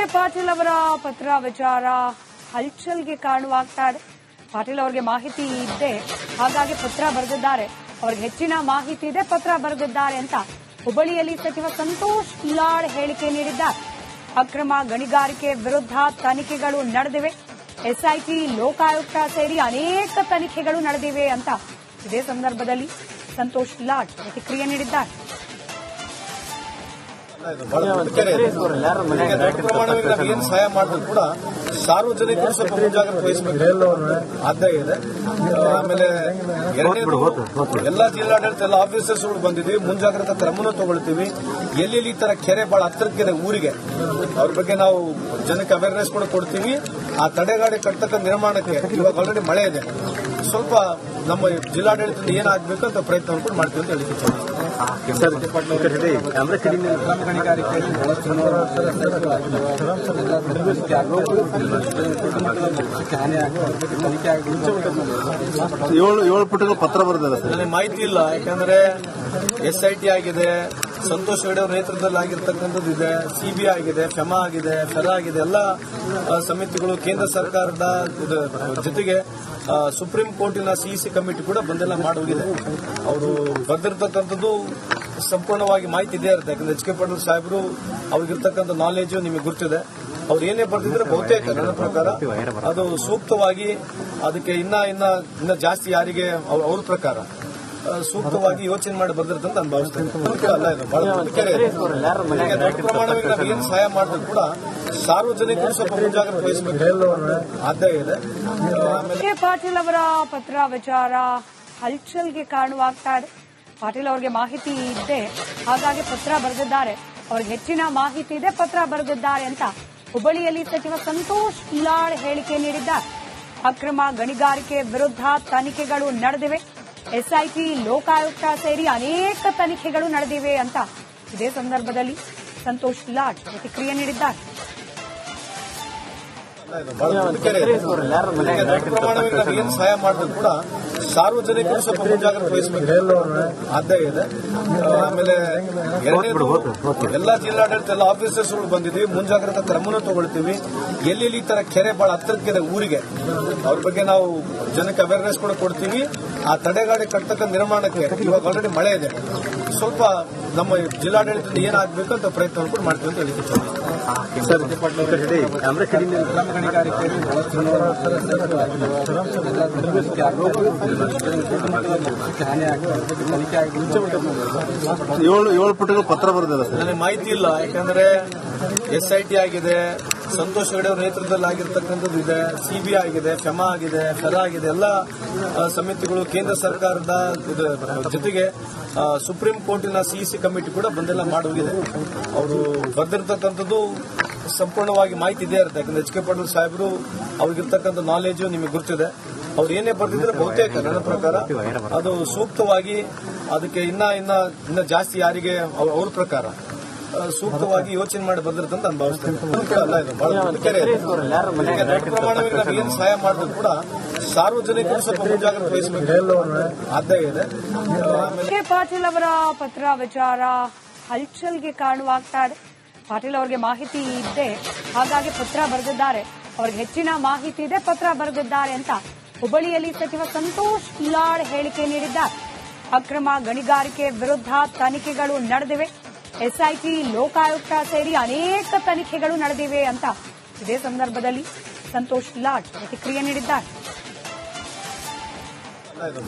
K Patil ಅವರ ಪತ್ರ ವಿಚಾರ ಹಲ್ಚಲ್ಗೆ ಕಾರಣವಾಗ್ತಾ ಇದೆ. ಪಾಟೀಲ್ ಅವರಿಗೆ ಮಾಹಿತಿ ಇದೆ, ಹಾಗಾಗಿ ಪತ್ರ ಬರೆದಿದ್ದಾರೆ. ಅವ್ರಿಗೆ ಹೆಚ್ಚಿನ ಮಾಹಿತಿ ಇದೆ, ಪತ್ರ ಬರೆದಿದ್ದಾರೆ ಅಂತ ಹುಬ್ಬಳ್ಳಿಯಲ್ಲಿ ಸಚಿವ ಸಂತೋಷ್ ಲಾಡ್ ಹೇಳಿಕೆ ನೀಡಿದ್ದಾರೆ. ಅಕ್ರಮ ಗಣಿಗಾರಿಕೆ ವಿರುದ್ಧ ತನಿಖೆಗಳು ನಡೆದಿವೆ. ಎಸ್ಐಟಿ, ಲೋಕಾಯುಕ್ತ ಸೇರಿ ಅನೇಕ ತನಿಖೆಗಳು ನಡೆದಿವೆ ಅಂತ ಇದೇ ಸಂದರ್ಭದಲ್ಲಿ ಸಂತೋಷ್ ಲಾಡ್ ಪ್ರತಿಕ್ರಿಯೆ ನೀಡಿದ್ದಾರೆ. ಏನ್ ಸಹಾಯ ಮಾಡಿದ್ರು ಕೂಡ ಸಾರ್ವಜನಿಕರು ಸ್ವಲ್ಪ ಮುಂಜಾಗ್ರತೆ ವಹಿಸಬೇಕು ಆದಾಯ ಇದೆ. ಆಮೇಲೆ ಎರಡನೇದು ಎಲ್ಲಾ ಜಿಲ್ಲಾಡಳಿತ ಎಲ್ಲ ಆಫೀಸರ್ಸ್ ಬಂದಿದ್ವಿ, ಮುಂಜಾಗ್ರತಾ ಕ್ರಮನೂ ತಗೊಳ್ತೀವಿ. ಎಲ್ಲೆಲ್ಲಿ ಈ ತರ ಕೆರೆ ಬಹಳ ಹತ್ತಿರಕ್ಕಿದೆ ಊರಿಗೆ, ಅವ್ರ ಬಗ್ಗೆ ನಾವು ಜನಕ್ಕೆ ಅವೇರ್ನೆಸ್ ಕೂಡ ಕೊಡ್ತೀವಿ. ಆ ತಡೆಗಾಡಿ ಕಟ್ಟತಕ್ಕ ನಿರ್ಮಾಣಕ್ಕೆ ಇವಾಗ ಆಲ್ರೆಡಿ ಮಳೆ ಇದೆ, ಸ್ವಲ್ಪ ನಮ್ಮ ಜಿಲ್ಲಾಡಳಿತದಿಂದ ಏನಾಗಬೇಕು ಅಂತ ಪ್ರಯತ್ನ ಕೂಡ ಮಾಡ್ತೀವಿ ಅಂತ ಹೇಳಿದ್ವಿ. ಏಳು ಪುಟಗಳು ಪತ್ರ ಬರೆದಿದೆ. ನನಗೆ ಮಾಹಿತಿ ಇಲ್ಲ, ಯಾಕಂದ್ರೆ ಎಸ್ಐಟಿ ಆಗಿದೆ, ಸಂತೋಷ್ ಹೆಗಡೆ ಅವರ ನೇತೃತ್ವದಲ್ಲಿ ಆಗಿರ್ತಕ್ಕಂಥದ್ದು ಇದೆ, ಸಿಬಿಐ ಆಗಿದೆ, ಫೆಮಾ ಆಗಿದೆ, ಫೆರಾ ಆಗಿದೆ. ಎಲ್ಲ ಸಮಿತಿಗಳು ಕೇಂದ್ರ ಸರ್ಕಾರದ ಜೊತೆಗೆ ಸುಪ್ರೀಂ ಕೋರ್ಟಿನ ಸಿಇಸಿ ಕಮಿಟಿ ಕೂಡ ಬಂದೆಲ್ಲ ಮಾಡೋಗಿದೆ. ಅವರು ಬಂದಿರತಕ್ಕಂಥದ್ದು ಸಂಪೂರ್ಣವಾಗಿ ಮಾಹಿತಿ ಇದೇ ಇರುತ್ತೆ. ಯಾಕಂದ್ರೆ ಎಚ್ ಕೆ ಪಾಟೀಲ್ ಸಾಹೇಬರು ಅವ್ರಿಗಿರ್ತಕ್ಕಂಥ ನಾಲೆಜ್ ನಿಮಗೆ ಗೊತ್ತಿದೆ. ಅವ್ರು ಏನೇ ಬರ್ತಿದ್ರೆ ಬಹುತೇಕ ನನ್ನ ಪ್ರಕಾರ ಅದು ಸೂಕ್ತವಾಗಿ ಅದಕ್ಕೆ ಇನ್ನ ಜಾಸ್ತಿ ಯಾರಿಗೆ ಅವ್ರ ಪ್ರಕಾರ ಸೂಕ್ತವಾಗಿ ಯೋಚನೆ ಮಾಡಿ ಬಂದಿರುತ್ತೆ ನಾನು ಭಾವಿಸ್ತೇನೆ. ಏನ್ ಸಹಾಯ ಮಾಡಿದ್ರು ಕೂಡ ಸಾರ್ವಜನಿಕರು ಸ್ವಲ್ಪ ಮುಂಜಾಗ್ರತೆ ವಹಿಸಬೇಕು ಆದಾಯ ಇದೆ. ಕೆ ಪಾಟೀಲ್ ಅವರ ಪತ್ರ ವಿಚಾರ ಹಲ್ಚಲ್ಗೆ ಕಾರಣವಾಗ್ತಾ ಇದೆ. ಪಾಟೀಲ್ ಅವರಿಗೆ ಮಾಹಿತಿ ಇದೆ, ಹಾಗಾಗಿ ಪತ್ರ ಬರೆದಿದ್ದಾರೆ. ಅವ್ರಿಗೆ ಹೆಚ್ಚಿನ ಮಾಹಿತಿ ಇದೆ, ಪತ್ರ ಬರೆದಿದ್ದಾರೆ ಅಂತ ಹುಬ್ಬಳ್ಳಿಯಲ್ಲಿ ಸಚಿವ ಸಂತೋಷ್ ಲಾಡ್ ಹೇಳಿಕೆ ನೀಡಿದ್ದಾರೆ. ಅಕ್ರಮ ಗಣಿಗಾರಿಕೆ ವಿರುದ್ಧ ತನಿಖೆಗಳು ನಡೆದಿವೆ. ಎಸ್ಐಟಿ, ಲೋಕಾಯುಕ್ತ ಸೇರಿ ಅನೇಕ ತನಿಖೆಗಳು ನಡೆದಿವೆ ಅಂತ ಇದೇ ಸಂದರ್ಭದಲ್ಲಿ ಸಂತೋಷ್ ಲಾಡ್ ಪ್ರತಿಕ್ರಿಯೆ ನೀಡಿದ್ದಾರೆ. ಏನ್ ಸಹಾಯ ಮಾಡಿದ್ರು ಕೂಡ ಸಾರ್ವಜನಿಕರು ಸ್ವಲ್ಪ ಮುಂಜಾಗ್ರತೆ ವಹಿಸಬೇಕು ಆದಾಯ ಇದೆ. ಆಮೇಲೆ ಎರಡನೇದು ಎಲ್ಲಾ ಜಿಲ್ಲಾಡಳಿತ ಎಲ್ಲ ಆಫೀಸರ್ಸ್ ಬಂದಿದ್ವಿ, ಮುಂಜಾಗ್ರತಾ ಕ್ರಮನೂ ತಗೊಳ್ತೀವಿ. ಎಲ್ಲೆಲ್ಲಿ ಈ ತರ ಕೆರೆ ಬಹಳ ಹತ್ತಿರಕ್ಕಿದೆ ಊರಿಗೆ, ಅವ್ರ ಬಗ್ಗೆ ನಾವು ಜನಕ್ಕೆ ಅವೇರ್ನೆಸ್ ಕೂಡ ಕೊಡ್ತೀವಿ. ಆ ತಡೆಗಾಡಿ ಕಟ್ಟತಕ್ಕ ನಿರ್ಮಾಣಕ್ಕೆ ಇವಾಗ ಆಲ್ರೆಡಿ ಮಳೆ ಇದೆ, ಸ್ವಲ್ಪ ನಮ್ಮ ಜಿಲ್ಲಾಡಳಿತದಿಂದ ಏನಾಗಬೇಕು ಅಂತ ಪ್ರಯತ್ನ ಕೂಡ ಮಾಡ್ತೀವಿ ಅಂತ ಹೇಳಿದ್ವಿ. ಏಳು ಪುಟಗಳು ಪತ್ರ ಬರೆದಿದೆ. ನನಗೆ ಮಾಹಿತಿ ಇಲ್ಲ, ಯಾಕಂದ್ರೆ ಎಸ್ಐಟಿ ಆಗಿದೆ, ಸಂತೋಷ್ ಹೆಗಡೆ ಅವರ ನೇತೃತ್ವದಲ್ಲಿ ಆಗಿರ್ತಕ್ಕಂಥದ್ದು ಇದೆ, ಸಿಬಿಐ ಆಗಿದೆ, ಫೆಮಾ ಆಗಿದೆ, ಫೆರಾ ಆಗಿದೆ. ಎಲ್ಲ ಸಮಿತಿಗಳು ಕೇಂದ್ರ ಸರ್ಕಾರದ ಜೊತೆಗೆ ಸುಪ್ರೀಂ ಕೋರ್ಟಿನ ಸಿಇಸಿ ಕಮಿಟಿ ಕೂಡ ಬಂದೆಲ್ಲ ಮಾಡೋಗಿದೆ. ಅವರು ಬಂದಿರತಕ್ಕಂಥದ್ದು ಸಂಪೂರ್ಣವಾಗಿ ಮಾಹಿತಿ ಇದೇ ಇರುತ್ತೆ. ಯಾಕಂದ್ರೆ ಎಚ್ ಕೆ ಪಾಟೀಲ್ ಸಾಹೇಬರು ಅವ್ರಿಗಿರ್ತಕ್ಕಂಥ ನಾಲೆಜ್ ನಿಮಗೆ ಗೊತ್ತಿದೆ. ಅವ್ರು ಏನೇ ಬರ್ತಿದ್ರೆ ಬಹುತೇಕ ನನ್ನ ಪ್ರಕಾರ ಅದು ಸೂಕ್ತವಾಗಿ ಅದಕ್ಕೆ ಇನ್ನ ಜಾಸ್ತಿ ಯಾರಿಗೆ ಅವ್ರ ಪ್ರಕಾರ ಸೂಕ್ತವಾಗಿ ಯೋಚನೆ ಮಾಡಿ ಬಂದಿರುತ್ತೆ ಅಂತ ನಾನು ಭಾವಿಸ್ತೇನೆ. ಏನ್ ಸಹಾಯ ಮಾಡಿದ್ರು ಕೂಡ ಸಾರ್ವಜನಿಕರು ಸ್ವಲ್ಪ ಮುಂಜಾಗ್ರತೆ ವಹಿಸಬೇಕು ಆದಾಯ ಇದೆ. ಕೆ ಪಾಟೀಲ್ ಅವರ ಪತ್ರ ವಿಚಾರ ಹಲ್ಚಲ್ಗೆ ಕಾರಣವಾಗ್ತಾ ಇದೆ. ಪಾಟೀಲ್ ಅವರಿಗೆ ಮಾಹಿತಿ ಇದೆ, ಹಾಗಾಗಿ ಪತ್ರ ಬರೆದಿದ್ದಾರೆ. ಅವ್ರಿಗೆ ಹೆಚ್ಚಿನ ಮಾಹಿತಿ ಇದೆ, ಪತ್ರ ಬರೆದಿದ್ದಾರೆ ಅಂತ ಹುಬ್ಬಳ್ಳಿಯಲ್ಲಿ ಸಚಿವ ಸಂತೋಷ್ ಲಾಡ್ ಹೇಳಿಕೆ ನೀಡಿದ್ದಾರೆ. ಅಕ್ರಮ ಗಣಿಗಾರಿಕೆ ವಿರುದ್ಧ ತನಿಖೆಗಳು ನಡೆದಿವೆ. ಎಸ್ಐಟಿ, ಲೋಕಾಯುಕ್ತ ಸೇರಿ ಅನೇಕ ತನಿಖೆಗಳು ನಡೆದಿವೆ ಅಂತ ಇದೇ ಸಂದರ್ಭದಲ್ಲಿ ಸಂತೋಷ್ ಲಾಡ್ ಪ್ರತಿಕ್ರಿಯೆ ನೀಡಿದ್ದಾರೆ.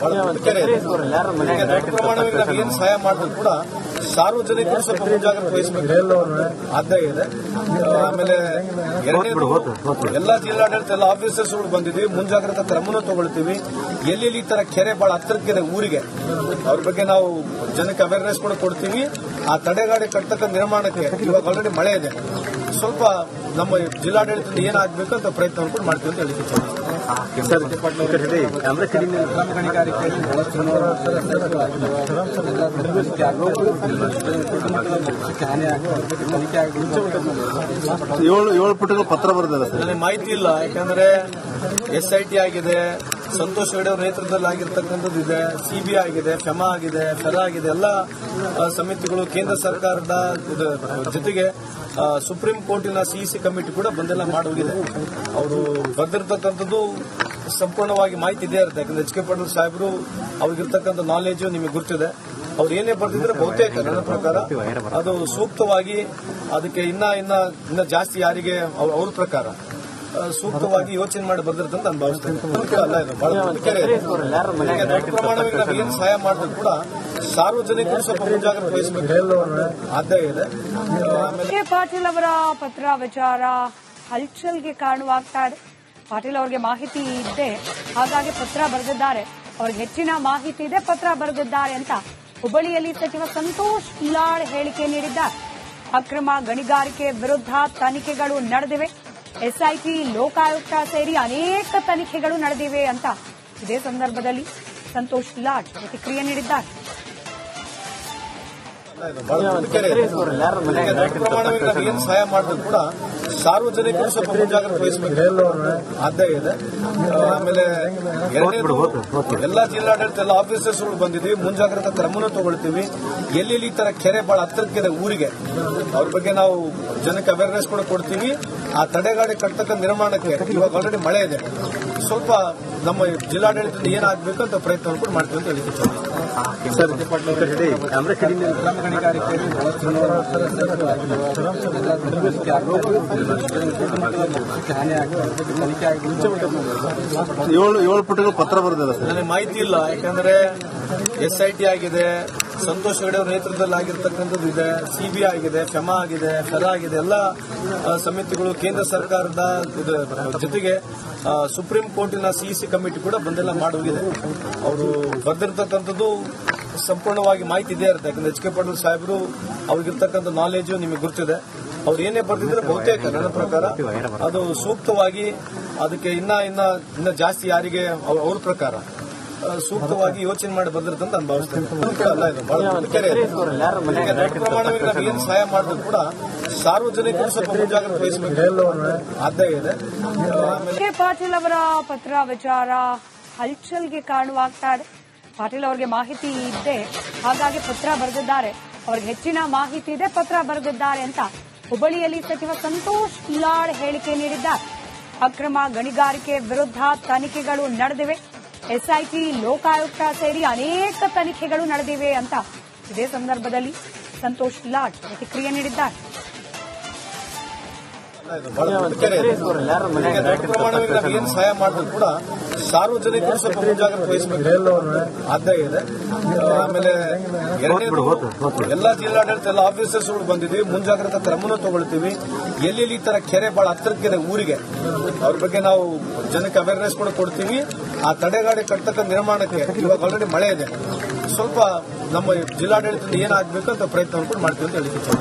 ಏನ್ ಸಹಾಯ ಮಾಡಿದ್ರು ಕೂಡ ಸಾರ್ವಜನಿಕರು ಸ್ವಲ್ಪ ಮುಂಜಾಗ್ರತೆ ವಹಿಸಬೇಕು ಆದಾಯ ಇದೆ. ಆಮೇಲೆ ಎರಡನೇದು ಎಲ್ಲಾ ಜಿಲ್ಲಾಡಳಿತ ಎಲ್ಲ ಆಫೀಸರ್ಸ್ ಬಂದಿದ್ವಿ, ಮುಂಜಾಗ್ರತಾ ಕ್ರಮನೂ ತಗೊಳ್ತೀವಿ. ಎಲ್ಲೆಲ್ಲಿ ಈ ತರ ಕೆರೆ ಬಹಳ ಹತ್ತಿರಕ್ಕಿದೆ ಊರಿಗೆ, ಅವ್ರ ಬಗ್ಗೆ ನಾವು ಜನಕ್ಕೆ ಅವೇರ್ನೆಸ್ ಕೂಡ ಕೊಡ್ತೀವಿ. ಆ ತಡೆಗಾಡಿ ಕಟ್ಟತಕ್ಕ ನಿರ್ಮಾಣಕ್ಕೆ ಇವಾಗ ಆಲ್ರೆಡಿ ಮಳೆ ಇದೆ, ಸ್ವಲ್ಪ ನಮ್ಮ ಜಿಲ್ಲಾಡಳಿತದಿಂದ ಏನಾಗಬೇಕು ಅಂತ ಪ್ರಯತ್ನ ಕೂಡ ಮಾಡ್ತೀವಿ ಅಂತ ಹೇಳಿದ್ವಿ. ಏಳು ಪುಟಗಳು ಪತ್ರ ಬರೆದಿದೆ. ನನಗೆ ಮಾಹಿತಿ ಇಲ್ಲ, ಯಾಕಂದ್ರೆ ಎಸ್ಐಟಿ ಆಗಿದೆ, ಸಂತೋಷ್ ಹೆಗಡೆ ಅವರ ನೇತೃತ್ವದಲ್ಲಿ ಆಗಿರ್ತಕ್ಕಂಥದ್ದು ಇದೆ, ಸಿಬಿಐ ಆಗಿದೆ, ಫೆಮಾ ಆಗಿದೆ, ಫೆರಾ ಆಗಿದೆ. ಎಲ್ಲ ಸಮಿತಿಗಳು ಕೇಂದ್ರ ಸರ್ಕಾರದ ಜೊತೆಗೆ ಸುಪ್ರೀಂ ಕೋರ್ಟಿನ ಸಿಇಸಿ ಕಮಿಟಿ ಕೂಡ ಬಂದೆಲ್ಲ ಮಾಡೋಗಿದೆ. ಅವರು ಬರೆದಿರ್ತಕ್ಕಂಥದ್ದು ಸಂಪೂರ್ಣವಾಗಿ ಮಾಹಿತಿ ಇದೆ ಇರುತ್ತೆ. ಯಾಕಂದ್ರೆ ಎಚ್ ಕೆ ಪಾಟೀಲ್ ಸಾಹೇಬರು ಅವ್ರಿಗಿರ್ತಕ್ಕಂಥ ನಾಲೆಜ್ ನಿಮಗೆ ಗೊತ್ತಿದೆ. ಅವ್ರು ಏನೇ ಬರ್ತಿದ್ರೆ ಬಹುತೇಕ ನನ್ನ ಪ್ರಕಾರ ಅದು ಸೂಕ್ತವಾಗಿ ಅದಕ್ಕೆ ಇನ್ನ ಜಾಸ್ತಿ ಯಾರಿಗೆ ಅವ್ರ ಪ್ರಕಾರ ಸೂಕ್ತವಾಗಿ ಯೋಚನೆ ಮಾಡಿ ಬಂದಿರ್ತಂತ ನಾನು ಭಾವಿಸ್ತೇನೆ. ಅಲ್ಲ, ಇದು ಬಹಳ ದೊಡ್ಡ ಪ್ರಮಾಣವಾಗಿ ನಾವು ಏನು ಸಹಾಯ ಮಾಡಿದ್ರು ಕೂಡ ಸಾರ್ವಜನಿಕರು ಸ್ವಲ್ಪ ಮುಂಜಾಗ್ರತೆ ವಹಿಸಬೇಕು ಆದ್ಯ ಇದೆ. ಕೆ ಪಾಟೀಲ್ ಅವರ ಪತ್ರ ವಿಚಾರ ಹಲ್ಚಲ್ಗೆ ಕಾರಣವಾಗ್ತಾ ಇದೆ. ಪಾಟೀಲ್ ಅವರಿಗೆ ಮಾಹಿತಿ ಇದೆ, ಹಾಗಾಗಿ ಪತ್ರ ಬರೆದಿದ್ದಾರೆ. ಅವ್ರಿಗೆ ಹೆಚ್ಚಿನ ಮಾಹಿತಿ ಇದೆ, ಪತ್ರ ಬರೆದಿದ್ದಾರೆ ಅಂತ ಹುಬ್ಬಳ್ಳಿಯಲ್ಲಿ ಸಚಿವ ಸಂತೋಷ್ ಲಾಡ್ ಹೇಳಿಕೆ ನೀಡಿದ್ದಾರೆ. ಅಕ್ರಮ ಗಣಿಗಾರಿಕೆ ವಿರುದ್ಧ ತನಿಖೆಗಳು ನಡೆದಿವೆ. ಎಸ್ಐಟಿ, ಲೋಕಾಯುಕ್ತ ಸೇರಿ ಅನೇಕ ತನಿಖೆಗಳು ನಡೆದಿವೆ ಅಂತ ಇದೇ ಸಂದರ್ಭದಲ್ಲಿ ಸಂತೋಷ್ ಲಾಡ್ ಪ್ರತಿಕ್ರಿಯೆ ನೀಡಿದ್ದಾರೆ. ದೊಡ್ಡ ಪ್ರಮಾಣವಾಗಿ ನಾವು ಏನು ಸಹಾಯ ಮಾಡಿದ್ರು ಕೂಡ ಸಾರ್ವಜನಿಕರು ಸ್ವಲ್ಪ ಮುಂಜಾಗ್ರತೆ ವಹಿಸಬೇಕು ಆದ್ಯ ಇದೆ. ಆಮೇಲೆ ಎಲ್ಲ ಜಿಲ್ಲಾಡಳಿತ ಎಲ್ಲ ಆಫೀಸರ್ಸ್ಗಳು ಬಂದಿದ್ದೀವಿ, ಮುಂಜಾಗ್ರತಾ ಕ್ರಮನೂ ತಗೊಳ್ತೀವಿ. ಎಲ್ಲೆಲ್ಲಿ ಈ ತರ ಕೆರೆ ಬಹಳ ಹತ್ತಿರಕ್ಕಿದೆ ಊರಿಗೆ, ಅವ್ರ ಬಗ್ಗೆ ನಾವು ಜನಕ್ಕೆ ಅವೇರ್ನೆಸ್ ಕೂಡ ಕೊಡ್ತೀವಿ. ಆ ತಡೆಗಾಡಿ ಕಟ್ಟತಕ್ಕ ನಿರ್ಮಾಣಕ್ಕೆ ಇವಾಗ ಆಲ್ರೆಡಿ ಮಳೆ ಇದೆ, ಸ್ವಲ್ಪ ನಮ್ಮ ಜಿಲ್ಲಾಡಳಿತದಿಂದ ಏನಾಗಬೇಕು ಅಂತ ಪ್ರಯತ್ನ ಕೂಡ ಮಾಡ್ತೀವಿ ಅಂತ ಹೇಳಿದ್ದೀವಿ. ಏಳು ಪುಟಗಳು ಪತ್ರ ಬರೆದಿದೆ ಸರ್. ನನಗೆ ಮಾಹಿತಿ ಇಲ್ಲ, ಯಾಕಂದ್ರೆ ಎಸ್ಐಟಿ ಆಗಿದೆ, ಸಂತೋಷ್ ಹೆಗಡೆ ಅವರ ನೇತೃತ್ವದಲ್ಲಿ ಆಗಿರ್ತಕ್ಕಂಥದ್ದು ಇದೆ, ಸಿಬಿಐ ಆಗಿದೆ, ಫೆಮಾ ಆಗಿದೆ, ಫೆರಾ ಆಗಿದೆ. ಎಲ್ಲ ಸಮಿತಿಗಳು ಕೇಂದ್ರ ಸರ್ಕಾರದ ಜೊತೆಗೆ ಸುಪ್ರೀಂ ಕೋರ್ಟಿನ ಸಿಇಸಿ ಕಮಿಟಿ ಕೂಡ ಬಂದೆಲ್ಲ ಮಾಡೋಗಿದೆ. ಅವರು ಬರೆದಿರ್ತಕ್ಕಂಥದ್ದು ಸಂಪೂರ್ಣವಾಗಿ ಮಾಹಿತಿ ಇದೆ ಇರುತ್ತೆ. ಯಾಕಂದ್ರೆ ಎಚ್ ಕೆ ಪಾಟೀಲ್ ಸಾಹೇಬರು ಅವ್ರಿಗಿರ್ತಕ್ಕಂಥ ನಾಲೆಜ್ ನಿಮಗೆ ಗೊತ್ತಿದೆ. ಅವ್ರು ಏನೇ ಬರ್ತಿದ್ರೆ ಬಹುತೇಕ ನನ್ನ ಪ್ರಕಾರ ಅದು ಸೂಕ್ತವಾಗಿ ಅದಕ್ಕೆ ಇನ್ನ ಜಾಸ್ತಿ ಯಾರಿಗೆ ಅವ್ರ ಪ್ರಕಾರ ಸೂಕ್ತವಾಗಿ ಯೋಚನೆ ಮಾಡಿ ಬಂದಿರ್ತಂತ ನಾನು ಭಾವಿಸ್ತೇನೆ. ಅಲ್ಲ, ಇದು ಬಹಳ ದೊಡ್ಡ ಪ್ರಮಾಣವಾಗಿ ನಾವು ಏನು ಸಹಾಯ ಮಾಡಿದ್ರು ಕೂಡ ಸಾರ್ವಜನಿಕರು ಸ್ವಲ್ಪ ಮುಂಜಾಗ್ರತೆ ವಹಿಸಬೇಕು ಆದ್ಯ ಇದೆ. ಕೆ ಪಾಟೀಲ್ ಅವರ ಪತ್ರ ವಿಚಾರ ಹಲ್ಚಲ್ಗೆ ಕಾರಣವಾಗ್ತಾ ಇದೆ. ಪಾಟೀಲ್ ಅವರಿಗೆ ಮಾಹಿತಿ ಇದೆ, ಹಾಗಾಗಿ ಪತ್ರ ಬರೆದಿದ್ದಾರೆ. ಅವ್ರಿಗೆ ಹೆಚ್ಚಿನ ಮಾಹಿತಿ ಇದೆ, ಪತ್ರ ಬರೆದಿದ್ದಾರೆ ಅಂತ ಹುಬ್ಬಳ್ಳಿಯಲ್ಲಿ ಸಚಿವ ಸಂತೋಷ್ ಲಾಡ್ ಹೇಳಿಕೆ ನೀಡಿದ್ದಾರೆ. ಅಕ್ರಮ ಗಣಿಗಾರಿಕೆ ವಿರುದ್ಧ ತನಿಖೆಗಳು ನಡೆದಿವೆ. ಎಸ್ಐಟಿ, ಲೋಕಾಯುಕ್ತ ಸೇರಿ ಅನೇಕ ತನಿಖೆಗಳು ನಡೆದಿವೆ ಅಂತ ಇದೇ ಸಂದರ್ಭದಲ್ಲಿ ಸಂತೋಷ್ ಲಾಡ್ ಪ್ರತಿಕ್ರಿಯೆ ನೀಡಿದ್ದಾರೆ. ದೊಡ್ಡ ಪ್ರಮಾಣವಾಗಿ ನಾವು ಏನು ಸಹಾಯ ಮಾಡಿದ್ರು ಕೂಡ ಸಾರ್ವಜನಿಕರು ಸ್ವಲ್ಪ ಮುಂಜಾಗ್ರತೆ ವಹಿಸಬೇಕು ಆದ್ಯ ಇದೆ. ಆಮೇಲೆ ಎಲ್ಲ ಜಿಲ್ಲಾಡಳಿತ ಎಲ್ಲ ಆಫೀಸರ್ಸ್ಗಳು ಬಂದಿದ್ದೀವಿ, ಮುಂಜಾಗ್ರತಾ ಕ್ರಮನೂ ತಗೊಳ್ತೀವಿ. ಎಲ್ಲೆಲ್ಲಿ ಈ ತರ ಕೆರೆ ಬಹಳ ಹತ್ತಿರಕ್ಕಿದೆ ಊರಿಗೆ, ಅವ್ರ ಬಗ್ಗೆ ನಾವು ಜನಕ್ಕೆ ಅವೇರ್ನೆಸ್ ಕೂಡ ಕೊಡ್ತೀವಿ. ಆ ತಡೆಗಾಡಿ ಕಟ್ಟತಕ್ಕ ನಿರ್ಮಾಣಕ್ಕೆ ಇವಾಗ ಆಲ್ರೆಡಿ ಮಳೆ ಇದೆ, ಸ್ವಲ್ಪ ನಮ್ಮ ಜಿಲ್ಲಾಡಳಿತದಿಂದ ಏನಾಗಬೇಕು ಅಂತ ಪ್ರಯತ್ನ ಕೂಡ ಮಾಡ್ತೀವಿ ಅಂತ ಹೇಳಿದ್ದೀವಿ.